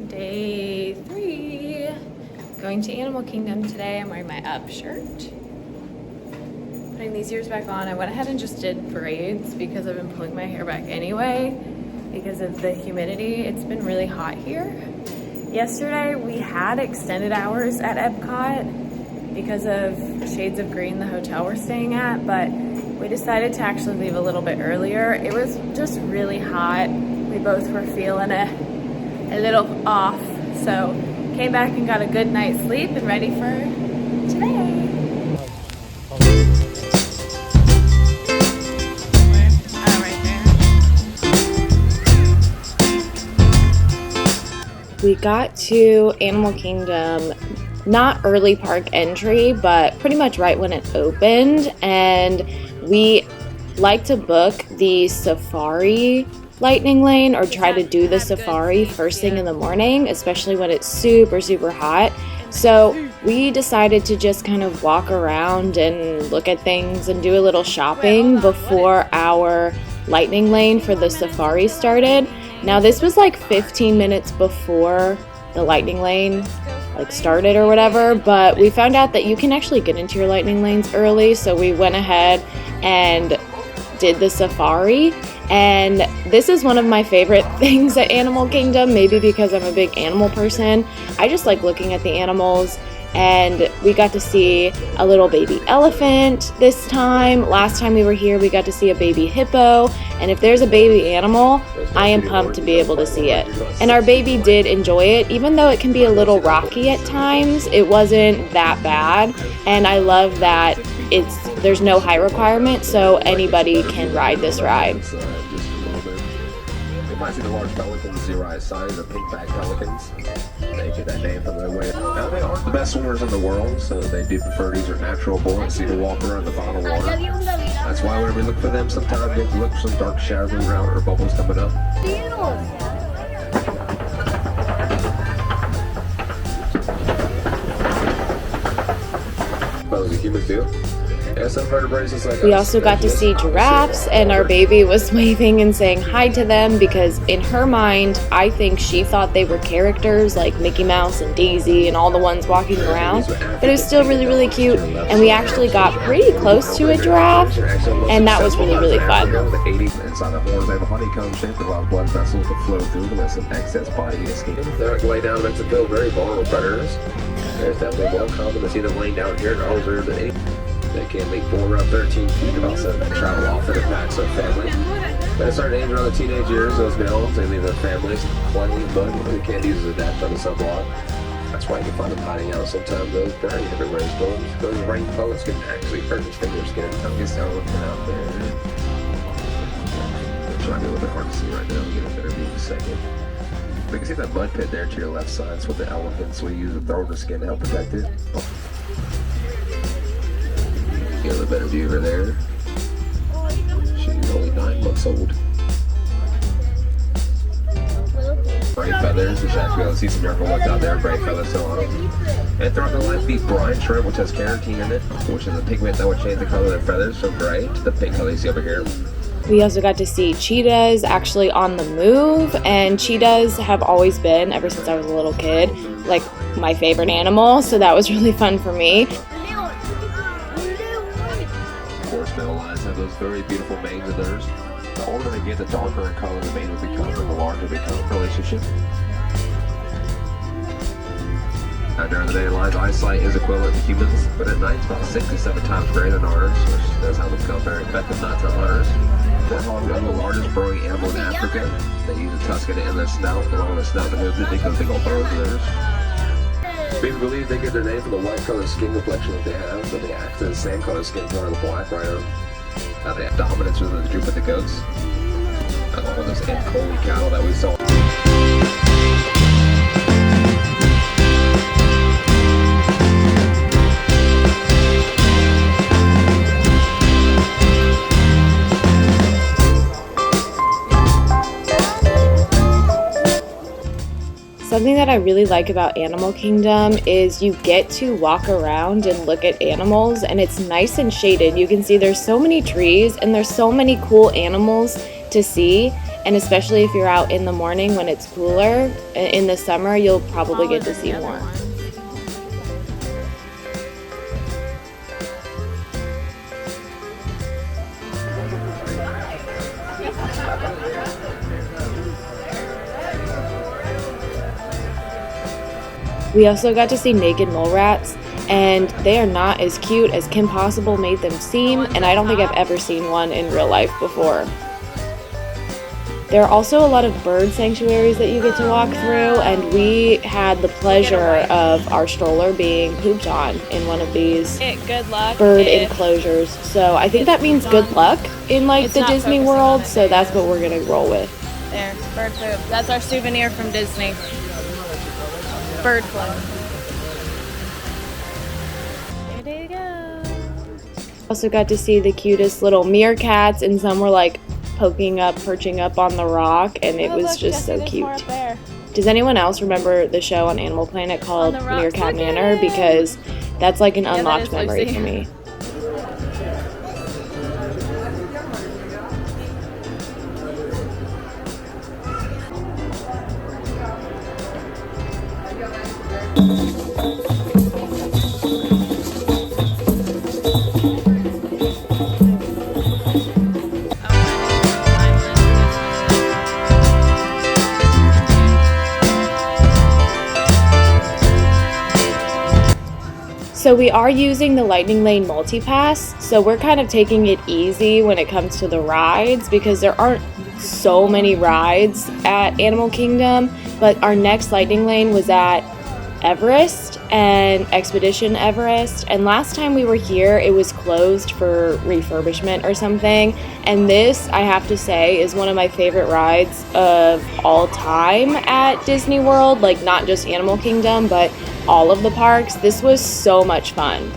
Day 3, going to Animal Kingdom today. I'm wearing my Up shirt. Putting these ears back on. I went ahead and just did braids because I've been pulling my hair back anyway because of the humidity. It's been really hot here. Yesterday we had extended hours at Epcot because of Shades of Green, the hotel we're staying at, but we decided to actually leave a little bit earlier. It was just really hot. We both were feeling a little off, so came back and got a good night's sleep and ready for today. We got to Animal Kingdom, not early park entry, but pretty much right when it opened, and we like to book the Safari Lightning Lane or try to do the Safari first thing in the morning, especially when it's super, super hot. So we decided to just kind of walk around and look at things and do a little shopping before our Lightning Lane for the Safari started. Now this was like 15 minutes before the Lightning Lane started or whatever, but we found out that you can actually get into your Lightning Lanes early, so we went ahead and did the Safari. And this is one of my favorite things at Animal Kingdom, maybe because I'm a big animal person. I just like looking at the animals, and we got to see a little baby elephant this time. Last time we were here, we got to see a baby hippo, and if there's a baby animal, I am pumped to be able to see it. And our baby did enjoy it, even though it can be a little rocky at times. It wasn't that bad, and I love that there's no height requirement, so anybody can ride this ride. You might see the large pelicans, zero-eyed signs, the pink-backed pelicans. They get that name from their way. Now, they aren't the best swimmers in the world, so they do prefer to use their natural buoyancy to walk around the bottom of water. That's why whenever we look for them, sometimes we have to look for some dark shadows around or bubbles coming up. But as a human too. Yeah, some vertebrates is like we also got to see giraffes, and our baby was waving and saying hi to them because in her mind, I think she thought they were characters like Mickey Mouse and Daisy and all the ones walking around, but it was still really, really cute, and we actually got pretty close to a giraffe, and that was really, really fun. Inside the horns, they have a honeycomb shape that allows blood vessels to flow through to let some excess body escape. They like to lay down next to feel very vulnerable predators. There's definitely more common to see them laying down here in the older than 80. They can leap forward around 13 feet, about 7 and travel often in packs of family. But at certain age around the teenage years, those males, they leave their families plenty, but they can't use as a death on the sunblock. That's why you can find them hiding out sometimes. Those burning everywhere. Those rain bullets can actually hurt your finger skin. Don't get down looking out there. It's trying to be a little bit hard to see right now. I'll get a better view in a second. But you can see that mud pit there to your left side. It's what the elephants will use to throw in the skin to help protect it. Get a little better view over there. She's only 9 months old. Braid feathers, which actually you'll see some miracle ones out there. Braid feathers still on them. And throughout the line, beef brine shrimp, which has carotene in it, which is a pigment that will change the color of their feathers from gray to the pink color you see over here. We also got to see cheetahs actually on the move, and cheetahs have always been, ever since I was a little kid, like my favorite animal, so that was really fun for me. Middle lines have those very beautiful manes of theirs. The older they get, the darker in color the mane will become, and the larger becomes the relationship. Now during the day, live eyesight is equivalent to humans, but at night it's about 6 to 7 times greater than ours, which does help become very effective nighttime hunters. Warthogs are the largest burrowing animal in Africa. They use a tusker to end their snout, along with the snout that moves it, they go big old burrows of theirs. People believe they get their name from the white color skin complexion that they have, but they act as the same color skin color of the black right on. They have dominance with the group of the goats, along with those Coley cattle that we saw. something that I really like about Animal Kingdom is you get to walk around and look at animals, and it's nice and shaded. You can see there's so many trees and there's so many cool animals to see, and especially if you're out in the morning when it's cooler. In the summer, you'll probably get to see more. We also got to see naked mole rats, and they are not as cute as Kim Possible made them seem, and I don't think I've ever seen one in real life before. There are also a lot of bird sanctuaries that you get to walk through, and we had the pleasure of our stroller being pooped on in one of these bird enclosures. So I think that means good luck in like the Disney World, so that's what we're gonna roll with. There, bird poop. That's our souvenir from Disney. Bird flu. There you go. Also got to see the cutest little meerkats, and some were like perching up on the rock, and it was just so cute. Does anyone else remember the show on Animal Planet called Meerkat Manor? Because that's like an unlocked memory for me. So we are using the Lightning Lane Multipass, so we're kind of taking it easy when it comes to the rides because there aren't so many rides at Animal Kingdom, but our next Lightning Lane was at Everest and Expedition Everest, and last time we were here it was closed for refurbishment or something, and this, I have to say, is one of my favorite rides of all time at Disney World, like not just Animal Kingdom, but all of the parks. This was so much fun.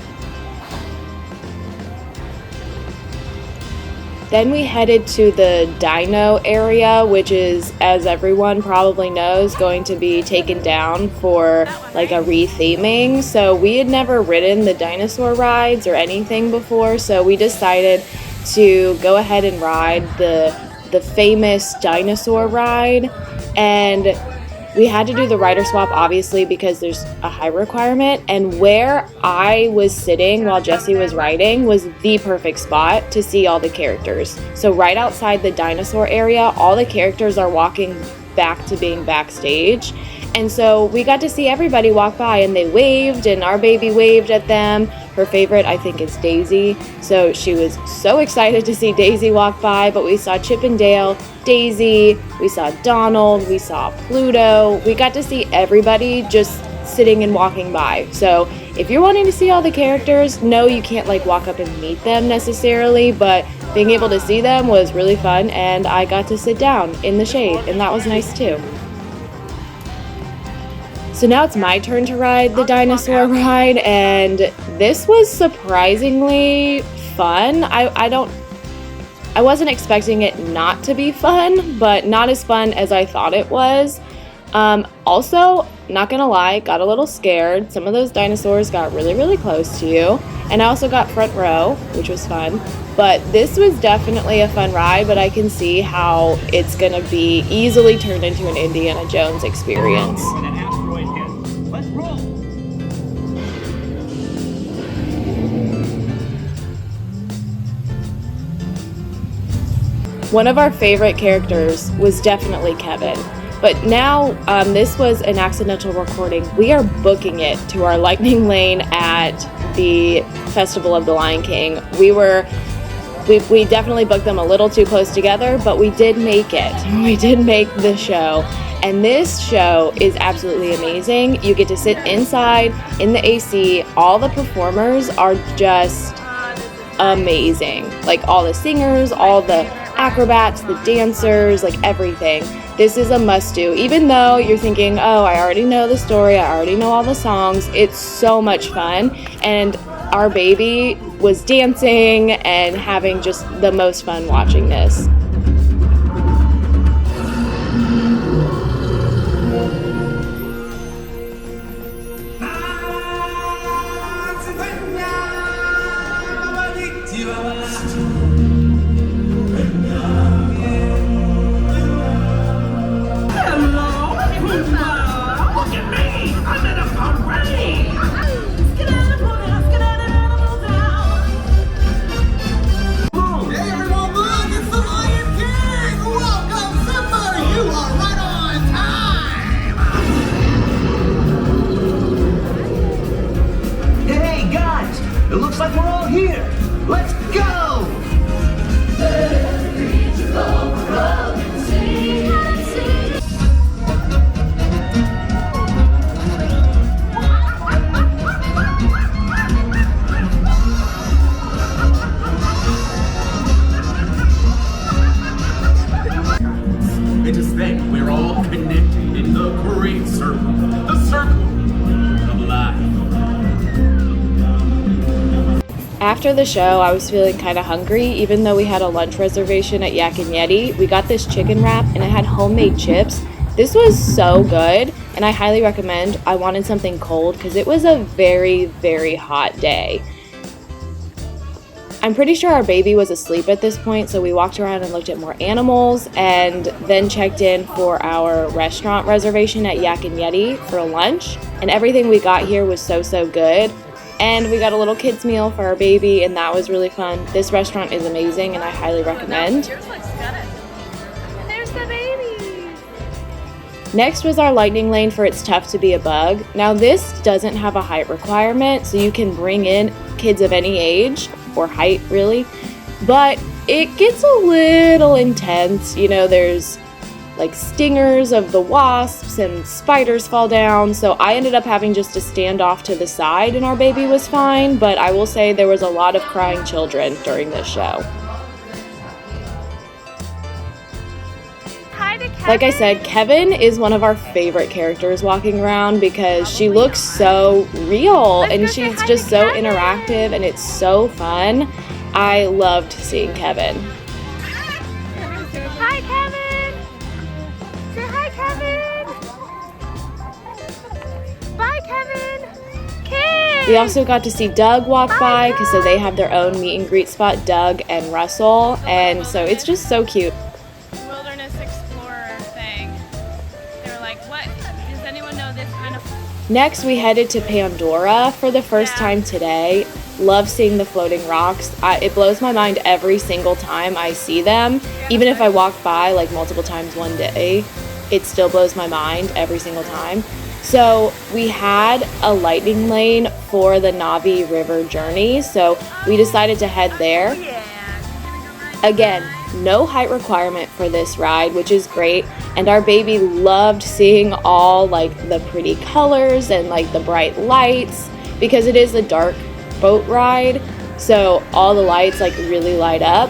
Then we headed to the dino area, which is, as everyone probably knows, going to be taken down for like a retheming. So we had never ridden the dinosaur rides or anything before, so we decided to go ahead and ride the famous dinosaur ride. And we had to do the rider swap, obviously, because there's a height requirement, and where I was sitting while Jessie was riding was the perfect spot to see all the characters. So right outside the dinosaur area, all the characters are walking back to being backstage, and so we got to see everybody walk by, and they waved, and our baby waved at them. Her favorite, I think, is Daisy, so she was so excited to see Daisy walk by. But we saw Chip and Dale, Daisy, we saw Donald, we saw Pluto. We got to see everybody just sitting and walking by. So if you're wanting to see all the characters, no, you can't like walk up and meet them necessarily, but being able to see them was really fun, and I got to sit down in the shade, and that was nice too. So now it's my turn to ride the dinosaur ride, and this was surprisingly fun. I wasn't expecting it not to be fun, but not as fun as I thought it was. Also, not gonna lie, got a little scared. Some of those dinosaurs got really, really close to you, and I also got front row, which was fun. But this was definitely a fun ride, but I can see how it's gonna be easily turned into an Indiana Jones experience. One of our favorite characters was definitely Kevin, but now this was an accidental recording. We are booking it to our Lightning Lane at the Festival of the Lion King. We definitely booked them a little too close together, but we did make it. We did make the show, and this show is absolutely amazing. You get to sit inside in the AC. All the performers are just amazing. Like all the singers, all the acrobats, the dancers, like everything. This is a must-do. Even though you're thinking, oh, I already know the story, I already know all the songs, it's so much fun. And our baby was dancing and having just the most fun watching this. After the show, I was feeling kind of hungry, even though we had a lunch reservation at Yak and Yeti. We got this chicken wrap and it had homemade chips. This was so good, and I highly recommend. I wanted something cold because it was a very, very hot day. I'm pretty sure our baby was asleep at this point, so we walked around and looked at more animals and then checked in for our restaurant reservation at Yak and Yeti for lunch. And everything we got here was so good. And we got a little kids meal for our baby, and that was really fun. This restaurant is amazing, and I highly recommend. Yours looks good. And there's the baby. Next was our Lightning Lane for It's Tough to Be a Bug. Now this doesn't have a height requirement, so you can bring in kids of any age, or height really, but it gets a little intense. You know, there's like stingers of the wasps and spiders fall down, so I ended up having just to stand off to the side and our baby was fine, but I will say there was a lot of crying children during this show. Hi to Kevin. Like I said, Kevin is one of our favorite characters walking around because she looks so real and she's just so interactive and it's so fun. I loved seeing Kevin. Hi, Kevin. Say hi, Kevin. Bye, Kevin. Kids. We also got to see Doug walk by because so they have their own meet and greet spot, Doug and Russell, and so it's just so cute. Wilderness Explorer thing. They were like, what? Does anyone know this kind of... Next, we headed to Pandora for the first time today. Love seeing the floating rocks. It blows my mind every single time I see them. Even if I walk by like multiple times one day, it still blows my mind every single time. So we had a lightning lane for the Navi River journey, so we decided to head there. Again, no height requirement for this ride, which is great, and our baby loved seeing all like the pretty colors and like the bright lights because it is a dark boat ride, so all the lights like really light up.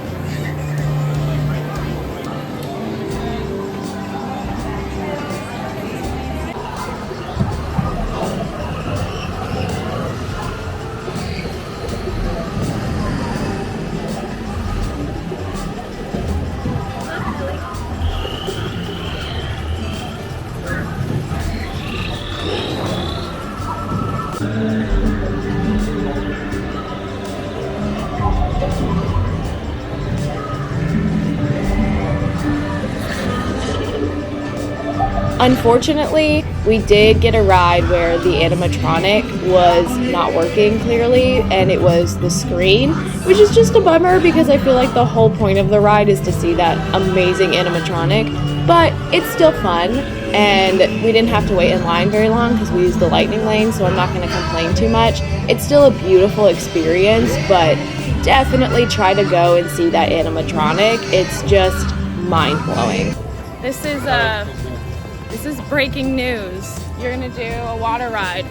Unfortunately, we did get a ride where the animatronic was not working clearly, and it was the screen, which is just a bummer because I feel like the whole point of the ride is to see that amazing animatronic, but it's still fun, and we didn't have to wait in line very long because we used the lightning lane, so I'm not going to complain too much. It's still a beautiful experience, but definitely try to go and see that animatronic. It's just mind-blowing. This is breaking news. You're gonna do a water ride.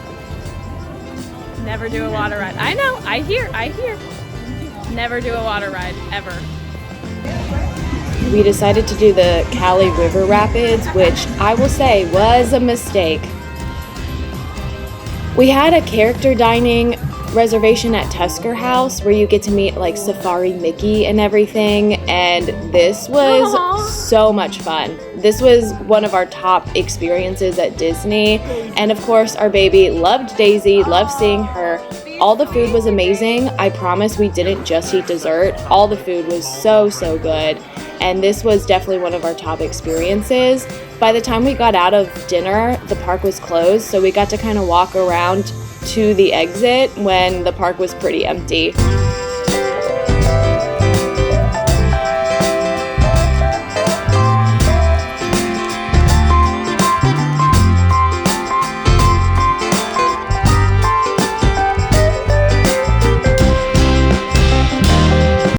Never do a water ride. I know, I hear. Never do a water ride, ever. We decided to do the Cali River Rapids, which I will say was a mistake. We had a character dining reservation at Tusker House where you get to meet like Safari Mickey and everything, and this was so much fun. This was one of our top experiences at Disney, and of course our baby loved Daisy, loved seeing her. All the food was amazing. I promise we didn't just eat dessert. All the food was so good. And this was definitely one of our top experiences. By the time we got out of dinner, the park was closed, so we got to kind of walk around to the exit when the park was pretty empty.